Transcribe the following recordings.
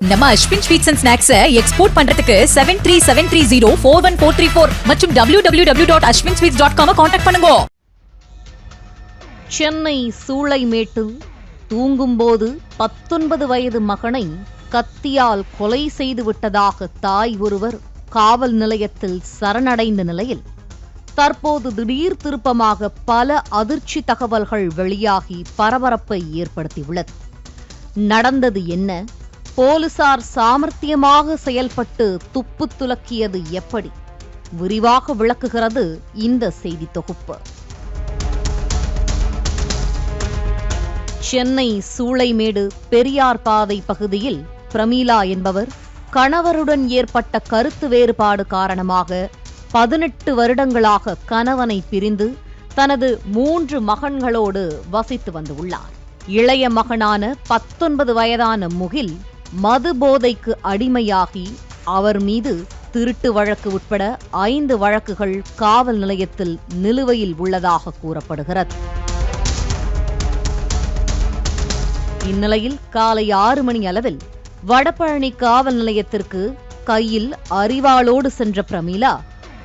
நம்ம Ashwin sweets and ஸ்நாக்ஸை export பண்றதுக்கு 7373041434 மற்றும் www.ashwinsweets.com கான்டாக்ட் பண்ணுங்க. சென்னை சூளைமேட்டில் தூங்கும்போது 19 வயது மகனை கத்தியால் கொலை செய்து விட்டதாக தாய் ஒருவர் காவல் நிலையத்தில் சரணடைந்த நிலையில் தற்போது திடீர் திருப்பமாக பல அதிர்ச்சி தகவல்கள் வெளியாகி பரபரப்பை ஏற்படுத்தியுள்ளது. நடந்தது என்ன? போலீசார் சாமர்த்தியமாக செயல்பட்டு துப்பு துலக்கியது எப்படி? விரிவாக விளக்குகிறது இந்த செய்தி தொகுப்பு. சென்னை சூளைமேடு பெரியார் பாதை பகுதியில் பிரமீளா என்பவர் கணவருடன் ஏற்பட்ட கருத்து வேறுபாடு காரணமாக 18 வருடங்களாக கணவனை பிரிந்து தனது 3 மகன்களோடு வசித்து வந்துள்ளார். இளைய மகனான 19 வயதான முகில் மது போதைக்கு அடிமையாகி அவர் மீது திருட்டு வழக்கு உட்பட 5 வழக்குகள் காவல் நிலையத்தில் நிலுவையில் உள்ளதாக கூறப்படுகிறது. இந்நிலையில் காலை 6 மணி அளவில் வடபழனி காவல் நிலையத்திற்கு கையில் அரிவாளோடு சென்ற பிரமீளா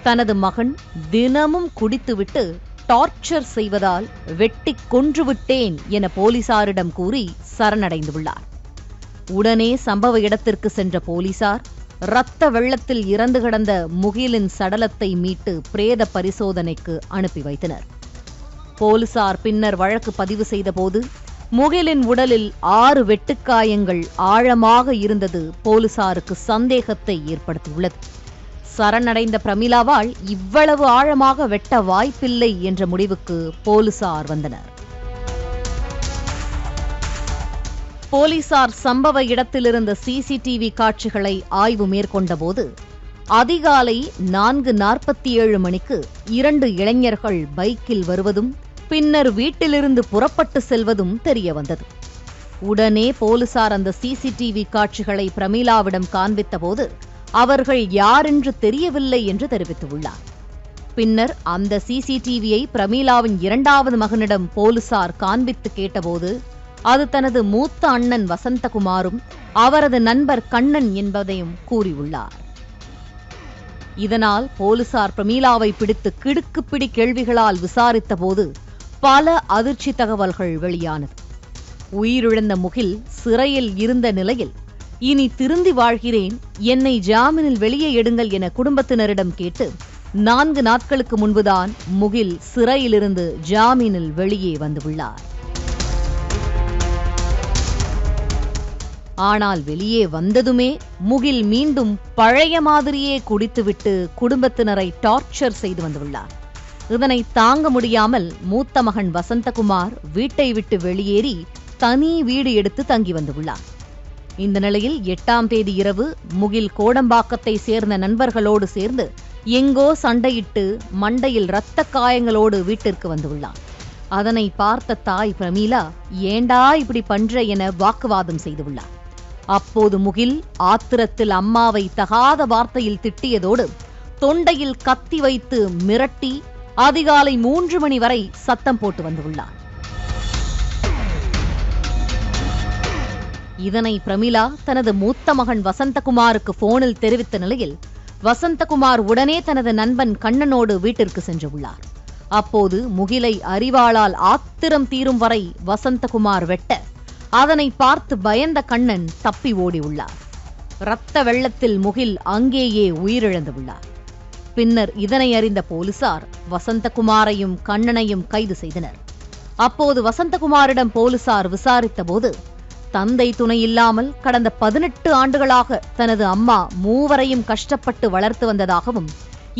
தனது மகன் தினமும் குடித்துவிட்டு டார்ச்சர் செய்வதால் வெட்டி கொன்றுவிட்டேன் என போலீசாரிடம் கூறி சரணடைந்துள்ளார். உடனே சம்பவ இடத்திற்கு சென்ற போலீசார் இரத்த வெள்ளத்தில் இறந்து கிடந்த முகிலின் சடலத்தை மீட்டு பிரேத பரிசோதனைக்கு அனுப்பி வைத்தனர். போலீசார் பின்னர் வழக்கு பதிவு செய்தபோது முகிலின் உடலில் 6 வெட்டுக்காயங்கள் ஆழமாக இருந்தது போலீசாருக்கு சந்தேகத்தை ஏற்படுத்தியுள்ளது. சரணடைந்த பிரமீளாவால் இவ்வளவு ஆழமாக வெட்ட வாய்ப்பில்லை என்ற முடிவுக்கு போலீசார் வந்தனர். போலீசார் சம்பவ இடத்திலிருந்த சிசிடிவி காட்சிகளை ஆய்வு மேற்கொண்டபோது அதிகாலை 4:47 மணிக்கு 2 இளைஞர்கள் பைக்கில் வருவதும் பின்னர் வீட்டிலிருந்து புறப்பட்டு செல்வதும் தெரியவந்தது. உடனே போலீசார் அந்த சிசிடிவி காட்சிகளை பிரமீளாவிடம் காண்பித்தபோது அவர்கள் யாரென்று தெரியவில்லை என்று தெரிவித்துள்ளார். பின்னர் அந்த சிசிடிவியை பிரமீளாவின் 2வது மகனிடம் போலீசார் காண்பித்து கேட்டபோது அது தனது மூத்த அண்ணன் வசந்தகுமாரும் அவரது நண்பர் கண்ணன் என்பதையும் கூறியுள்ளார். இதனால் போலீசார் பிரமீளாவை பிடித்து கிடுக்குப்பிடி கேள்விகளால் விசாரித்த போது பல அதிர்ச்சி தகவல்கள் வெளியானது. உயிரிழந்த முகில் சிறையில் இருந்த நிலையில் இனி திருந்தி வாழ்கிறேன், என்னை ஜாமீனில் வெளியே எடுங்கள் என குடும்பத்தினரிடம் கேட்டு 4 நாட்களுக்கு முன்புதான் முகில் சிறையிலிருந்து ஜாமீனில் வெளியே வந்துள்ளார். ஆனால் வெளியே வந்ததுமே முகில் மீண்டும் பழைய மாதிரியே குடித்துவிட்டு குடும்பத்தினரை டார்ச்சர் செய்து வந்துள்ளார். இதனை தாங்க முடியாமல் மூத்த மகன் வசந்தகுமார் வீட்டை விட்டு வெளியேறி தனி வீடு எடுத்து தங்கி வந்துள்ளார். இந்த நிலையில் 8ஆம் தேதி இரவு முகில் கோடம்பாக்கத்தை சேர்ந்த நண்பர்களோடு சேர்ந்து எங்கோ சண்டையிட்டு மண்டையில் இரத்த காயங்களோடு வீட்டிற்கு வந்துள்ளார். அதனை பார்த்த தாய் பிரமீளா ஏண்டா இப்படி பண்ற என வாக்குவாதம் செய்துள்ளார். அப்போது முகில் ஆத்திரத்தில் அம்மாவை தகாத வார்த்தையில் திட்டியதோடு தொண்டையில் கத்தி வைத்து மிரட்டி அதிகாலை 3 மணி வரை சத்தம் போட்டு வந்துள்ளார். இதனை பிரமீளா தனது மூத்த மகன் வசந்தகுமாருக்கு போனில் தெரிவித்த நிலையில் வசந்தகுமார் உடனே தனது நண்பன் கண்ணனோடு வீட்டிற்கு சென்றுள்ளார். அப்போது முகிலை அரிவாளால் ஆத்திரம் தீரும் வரை வசந்தகுமார் வெட்ட அதனை பார்த்து பயந்த கண்ணன் தப்பி ஓடியுள்ளார். இரத்த வெள்ளத்தில் முகில் அங்கேயே உயிரிழந்துள்ளார். பின்னர் இதனை அறிந்த போலீசார் வசந்தகுமாரையும் கண்ணனையும் கைது செய்தனர். அப்போது வசந்தகுமாரிடம் போலீசார் விசாரித்த போது தந்தை துணையில்லாமல் கடந்த 18 ஆண்டுகளாக தனது அம்மா 3வரையும் கஷ்டப்பட்டு வளர்த்து வந்ததாகவும்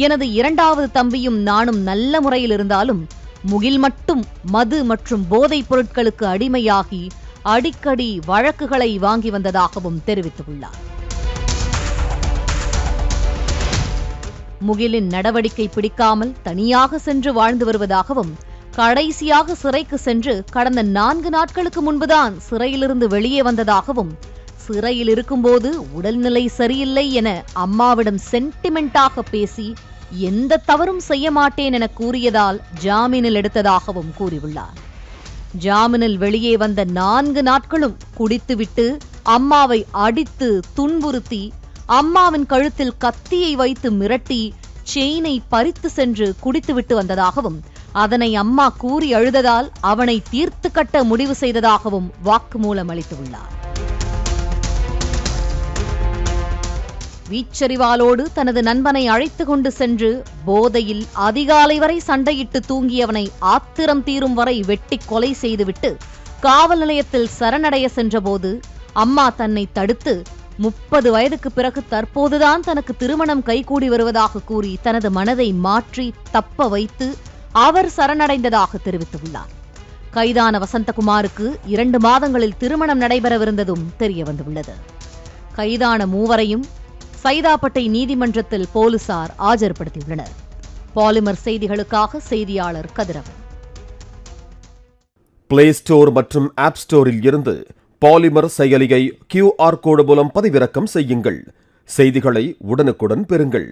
எனது 2வது தம்பியும் நானும் நல்ல முறையில் இருந்தாலும் முகில் மட்டும் மது மற்றும் போதைப் பொருட்களுக்கு அடிமையாகி அடிக்கடி வழக்குகளை வாங்கி வந்ததாகவும் தெரிவித்துள்ளார். முகிலின் நடவடிக்கை பிடிக்காமல் தனியாக சென்று வாழ்ந்து வருவதாகவும் கடைசியாக சிறைக்கு சென்று கடந்த 4 நாட்களுக்கு முன்புதான் சிறையிலிருந்து வெளியே வந்ததாகவும் சிறையில் இருக்கும்போது உடல்நிலை சரியில்லை என அம்மாவிடம் சென்டிமெண்டாக பேசி எந்த தவறும் செய்ய மாட்டேன் என கூறியதால் ஜாமீனில் எடுத்ததாகவும் கூறியுள்ளார். ஜாமீனில் வெளியே வந்த 4 நாட்களும் குடித்துவிட்டு அம்மாவை அடித்து துன்புறுத்தி அம்மாவின் கழுத்தில் கத்தியை வைத்து மிரட்டி செயினை பறித்து சென்று குடித்துவிட்டு வந்ததாகவும் அதனை அம்மா கூறி அழுததால் அவனை தீர்த்து கட்ட முடிவு செய்ததாகவும் வாக்குமூலம் அளித்துள்ளார். வீச்சரிவாளோடு தனது நண்பனை அழைத்து கொண்டு சென்று போதையில் அதிகாலை வரை சண்டையிட்டு தூங்கியவனை ஆத்திரம் தீரும் வரை வெட்டி கொலை செய்துவிட்டு காவல் நிலையத்தில் சரணடைய சென்றபோது அம்மா தன்னை தடுத்து 30 வயதுக்கு பிறகு தற்போதுதான் தனக்கு திருமணம் கைகூடி வருவதாக கூறி தனது மனதை மாற்றி தப்ப வைத்து அவர் சரணடைந்ததாக தெரிவித்துள்ளார். கைதான வசந்தகுமாருக்கு 2 மாதங்களில் திருமணம் நடைபெறவிருந்ததும் தெரியவந்துள்ளது. கைதான மூவரையும் சைதாப்பேட்டை நீதிமன்றத்தில் போலீசார் ஆஜர்படுத்தியுள்ளனர். பாலிமர் செய்திகளுக்காக செய்தியாளர் கதிரவன். பிளே ஸ்டோர் மற்றும் ஆப் ஸ்டோரில் இருந்து பாலிமர் செயலியை QR கோடு மூலம் பதிவிறக்கம் செய்யுங்கள். செய்திகளை உடனுக்குடன் பெறுங்கள்.